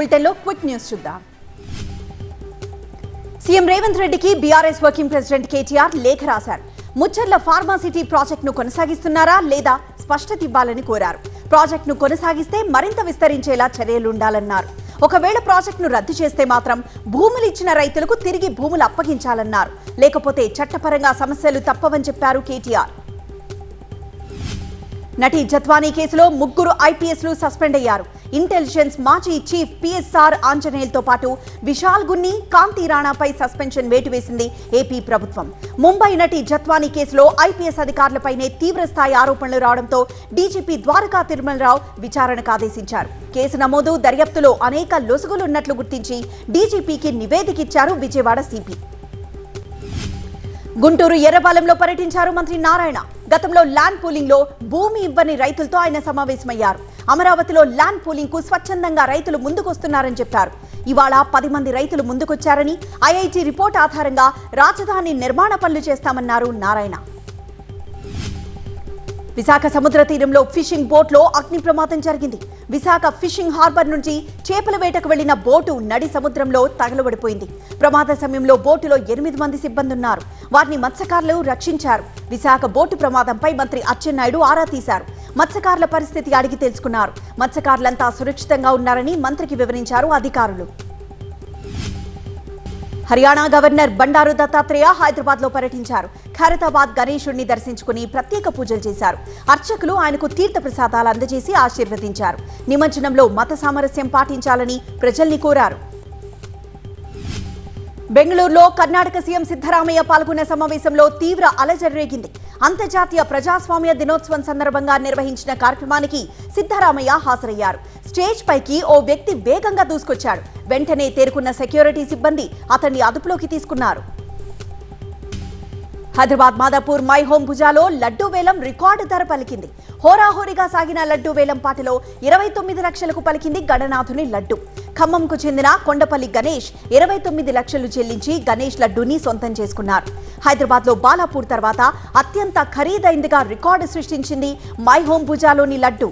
బులెటిన్లో quick news చూద్దాం. CM Revanth రెడ్డికి బీఆర్ఎస్ వర్కింగ్ ప్రెసిడెంట్ కేటీఆర్ లేఖ రాశారు. ముచ్చర్ల ఫార్మాసిటీ ప్రాజెక్టును కొనసాగిస్తున్నారా లేదా స్పష్టత ఇవ్వాలని కోరారు. ప్రాజెక్టును కొనసాగిస్తే మరింత విస్తరించేలా చర్యలుండాలన్నారు. ఒకవేళ ప్రాజెక్టును రద్దు చేస్తే మాత్రం భూములు ఇచ్చిన రైతులకు తిరిగి భూములు అప్పగించాలన్నారు. లేకపోతే చట్టపరంగా సమస్యలు తప్పవని చెప్పారు కేటీఆర్. నటి జత్వానీ కేసులో 3 ఐపీఎస్లు సస్పెండ్ అయ్యారు. ఇంటెలిజెన్స్ మాజీ చీఫ్ పిఎస్ఆర్ ఆంజనేయులతో పాటు విశాల్ గున్ని, కాంతి రాణాపై సస్పెన్షన్ వేటు వేసింది ఏపీ ప్రభుత్వం. ముంబై నటి జత్వానీ కేసులో ఐపీఎస్ అధికారులపైనే తీవ్రస్థాయి ఆరోపణలు రావడంతో డీజీపీ ద్వారకా తిరుమలరావు విచారణకు ఆదేశించారు. కేసు నమోదు, దర్యాప్తులో అనేక లొసుగులున్నట్లు గుర్తించి డీజీపీకి నివేదిక ఇచ్చారు విజయవాడ సిపి. గుంటూరు ఎర్రబాలెంలో పర్యటించారు మంత్రి నారాయణ. గతంలో ల్యాండ్ పూలింగ్ లో భూమి ఇవ్వని రైతులతో ఆయన సమావేశమయ్యారు. అమరావతిలో ల్యాండ్ పూలింగ్ కు స్వచ్ఛందంగా రైతులు ముందుకొస్తున్నారని చెప్పారు. ఇవాళ 10 మంది రైతులు ముందుకొచ్చారని, ఐఐటీ రిపోర్ట్ ఆధారంగా రాజధాని నిర్మాణ పనులు చేస్తామన్నారు నారాయణ. విశాఖ సముద్ర తీరంలో ఫిషింగ్ బోట్ లో అగ్ని ప్రమాదం జరిగింది. విశాఖ ఫిషింగ్ హార్బర్ నుంచి చేపల వేటకు వెళ్లిన బోటు నడి సముద్రంలో తగలబడిపోయింది. ప్రమాద సమయంలో బోటులో 8 మంది సిబ్బంది ఉన్నారు. వారిని మత్స్యకారులు రక్షించారు. విశాఖ బోటు ప్రమాదంపై మంత్రి అచ్చెన్నాయుడు ఆరా తీశారు. మత్స్యకారుల పరిస్థితి అడిగి తెలుసుకున్నారు. మత్స్యకారులంతా సురక్షితంగా ఉన్నారని మంత్రికి వివరించారు అధికారులు. హర్యానా గవర్నర్ బండారు దత్తాత్రేయ హైదరాబాద్ లో పర్యటించారు. ఖైరతాబాద్ గణేశుడిని దర్శించుకుని ప్రత్యేక పూజలు చేశారు. అర్చకులు ఆయనకు తీర్థ ప్రసాదాలు అందజేసి ఆశీర్వదించారు. నిమజ్జనంలో మత సామరస్యం పాటించాలని ప్రజల్ని కోరారు. బెంగళూరులో కర్ణాటక సీఎం సిద్ధరామయ్య పాల్గొన్న సమావేశంలో తీవ్ర అలజడి రేగింది. అంతర్జాతీయ ప్రజాస్వామ్య దినోత్సవం సందర్భంగా నిర్వహించిన కార్యక్రమానికి సిద్ధరామయ్య హాజరయ్యారు. స్టేజ్ పైకి ఓ వ్యక్తి వేగంగా దూసుకొచ్చాడు. వెంటనే తేరుకున్న సెక్యూరిటీ సిబ్బంది అతన్ని అదుపులోకి తీసుకున్నారు. హైదరాబాద్ మాదాపూర్ మై హోమ్ భుజాలో లడ్డూ వేలం రికార్డు ధర పలికింది. హోరాహోరీగా సాగిన లడ్డూ వేలం పాటలో 29 లక్షలకు పలికింది గణనాథుని లడ్డు. ఖమ్మంకు చెందిన కొండపల్లి గణేష్ 29 లక్షలు చెల్లించి గణేష్ లడ్డూని సొంతం చేసుకున్నారు. హైదరాబాద్ లో బాలాపూర్ తర్వాత అత్యంత ఖరీదైందిగా రికార్డు సృష్టించింది మై హోమ్ భుజాలోని లడ్డు.